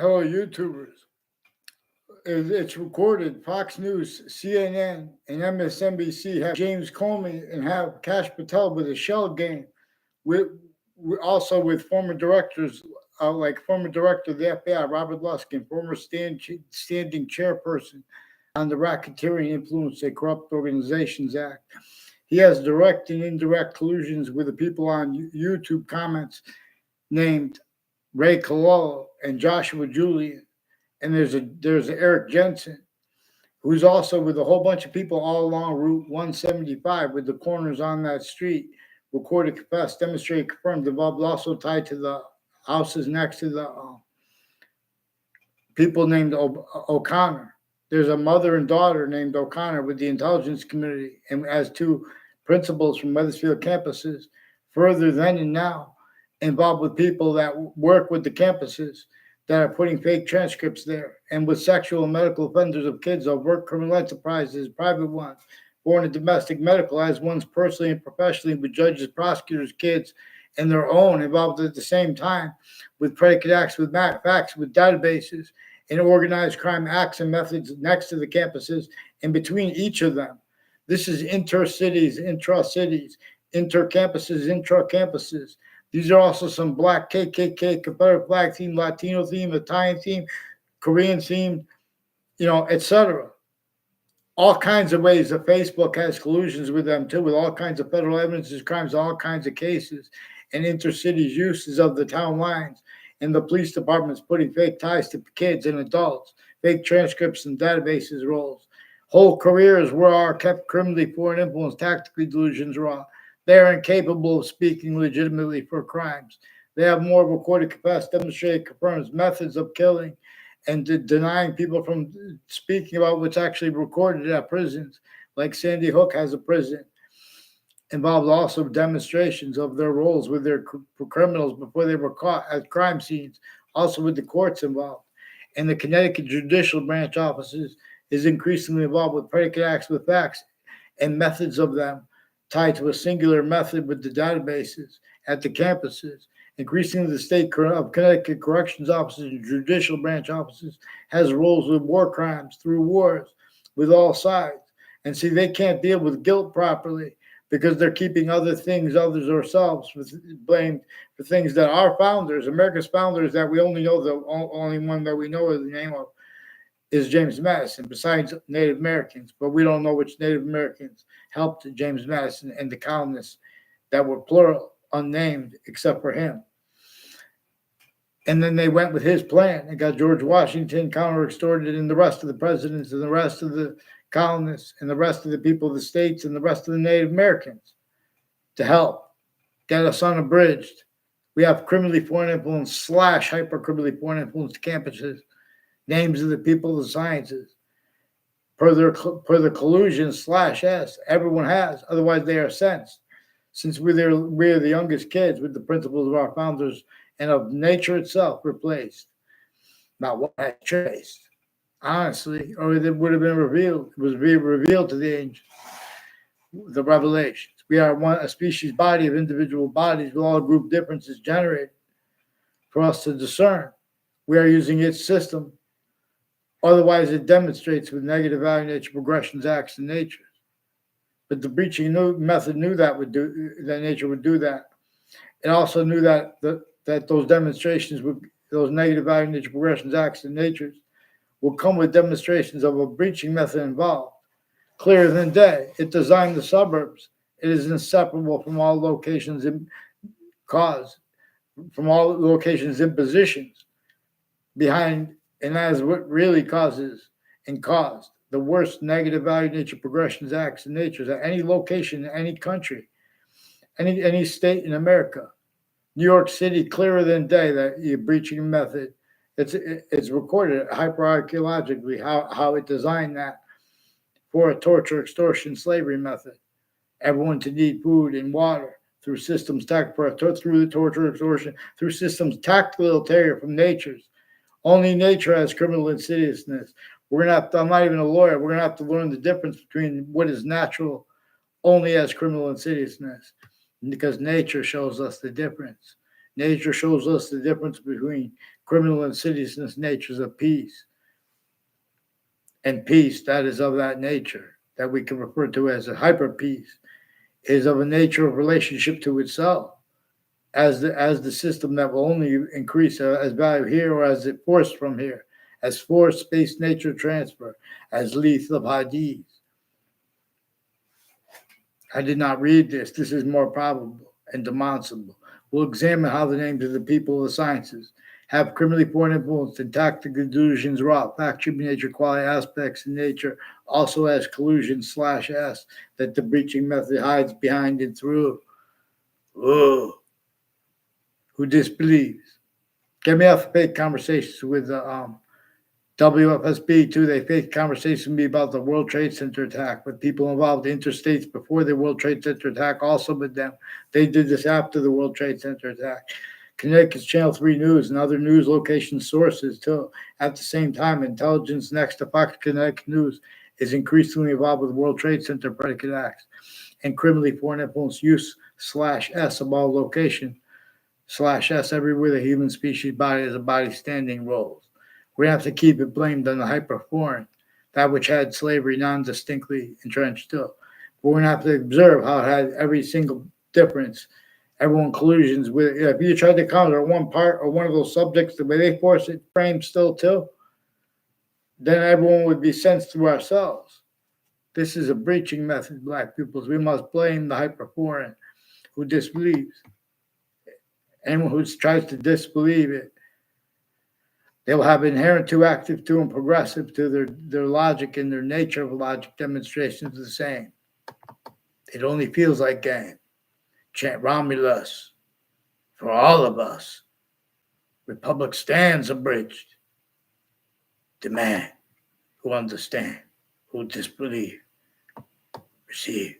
Hello, YouTubers. It's recorded. Fox News, CNN, and MSNBC have James Comey and have Kash Patel with a shell game. With also with former directors like former director of the FBI, Robert Luskin, former standing chairperson on the Racketeering Influence and Corrupt Organizations Act. He has direct and indirect collusions with the people on YouTube comments named Ray Cololo and Joshua Julian, and there's Eric Jensen, who's also with a whole bunch of people all along Route 175 with the corners on that street, recorded, confessed, demonstrated, confirmed, involved, also tied to the houses next to the people named O'Connor. There's a mother and daughter named O'Connor with the intelligence community, and as two principals from Weathersfield campuses, further then and now, involved with people that work with the campuses that are putting fake transcripts there, and with sexual and medical offenders of kids of work criminal enterprises, private ones, born in domestic medical, as ones personally and professionally with judges, prosecutors, kids, and their own involved at the same time with predicate acts, with facts, with databases, and organized crime acts and methods next to the campuses and between each of them. This is inter-cities, intra-cities, inter-campuses, intra-campuses. These are also some black KKK, Confederate flag theme, Latino theme, Italian theme, Korean theme, etc. All kinds of ways that Facebook has collusions with them too, with all kinds of federal evidences, crimes, all kinds of cases, and intercities uses of the town lines, and the police departments putting fake ties to kids and adults, fake transcripts and databases roles. Whole careers were are kept criminally foreign influence, tactically delusions raw. They are incapable of speaking legitimately for crimes. They have more recorded, confessed, demonstrated, confirms methods of killing and denying people from speaking about what's actually recorded at prisons, like Sandy Hook has a prison. Involved also demonstrations of their roles with their criminals before they were caught at crime scenes, also with the courts involved. And the Connecticut Judicial Branch offices is increasingly involved with predicate acts with facts and methods of them tied to a singular method with the databases at the campuses. Increasingly, the state of Connecticut corrections offices and judicial branch offices has roles with war crimes through wars with all sides. And see, they can't deal with guilt properly because they're keeping other things, others ourselves, blamed for things that our founders, America's founders, that we only know, the only one that we know the name of is James Madison, besides Native Americans. But we don't know which Native Americans helped James Madison and the colonists that were plural, unnamed, except for him. And then they went with his plan and got George Washington counter-extorted and the rest of the presidents and the rest of the colonists and the rest of the people of the states and the rest of the Native Americans to help get us unabridged. We have criminally foreign influence / hyper-criminally foreign influence campuses, names of the people of the sciences, per the collusion / S. Everyone has, otherwise they are censed. Since we're the youngest kids with the principles of our founders and of nature itself replaced. Not what had traced, honestly, or it would have been revealed. It was revealed to the angels, the revelations. We are a species body of individual bodies with all group differences generated for us to discern. We are using its system. Otherwise, it demonstrates with negative value nature progressions, acts, and natures. But the breaching method knew that nature would do that. It also knew that those demonstrations those negative value nature progressions, acts, and natures will come with demonstrations of a breaching method involved. Clearer than day, it designed the suburbs. It is inseparable from all locations from all locations impositions behind, and that is what really causes and caused the worst negative value nature progressions, acts, and natures at any location in any country, any state in America. New York City, clearer than day, that you're breaching method. It's recorded hyperarchaeologically how it designed that for a torture, extortion, slavery method. Everyone to need food and water through systems through the torture, extortion, through systems tactical ulterior from nature's. Only nature has criminal insidiousness. We're gonna have to, I'm not even a lawyer, we're gonna have to learn the difference between what is natural only as criminal insidiousness, because nature shows us the difference. Nature shows us the difference between criminal insidiousness natures of peace. And peace that is of that nature, that we can refer to as a hyper peace, is of a nature of relationship to itself, as the system that will only increase as value here, or as it forced from here, as forced space nature transfer, as lethal hadith. I did not read this. This is more probable and demonstrable. We'll examine how the names of the people of the sciences have criminally foreign influence and tactical delusions wrought, fact, nature, quality, aspects in nature, also as collusion/S, that the breaching method hides behind and through. Whoa. Who disbelieves? Get me off fake conversations with WFSB too. They faked conversations with me about the World Trade Center attack with people involved interstates before the World Trade Center attack, also with them. They did this after the World Trade Center attack. Connecticut's Channel 3 News and other news location sources too. At the same time, intelligence next to Fox Connecticut News is increasingly involved with World Trade Center predicate acts and criminally foreign influence use/S of all location/S everywhere the human species body is a body standing roles. We have to keep it blamed on the hyperforeign, that which had slavery non-distinctly entrenched still. But we're going to have to observe how it had every single difference, everyone collusions with. If you tried to counter one part or one of those subjects, the way they force it framed still too, then everyone would be sensed through ourselves. This is a breaching method, black peoples. We must blame the hyperforeign who disbelieves. Anyone who tries to disbelieve it, they'll have inherent to active to and progressive to their logic and their nature of logic demonstrations the same. It only feels like game. Chant Romulus for all of us. Republic stands abridged. Demand who understand, who disbelieve, receive.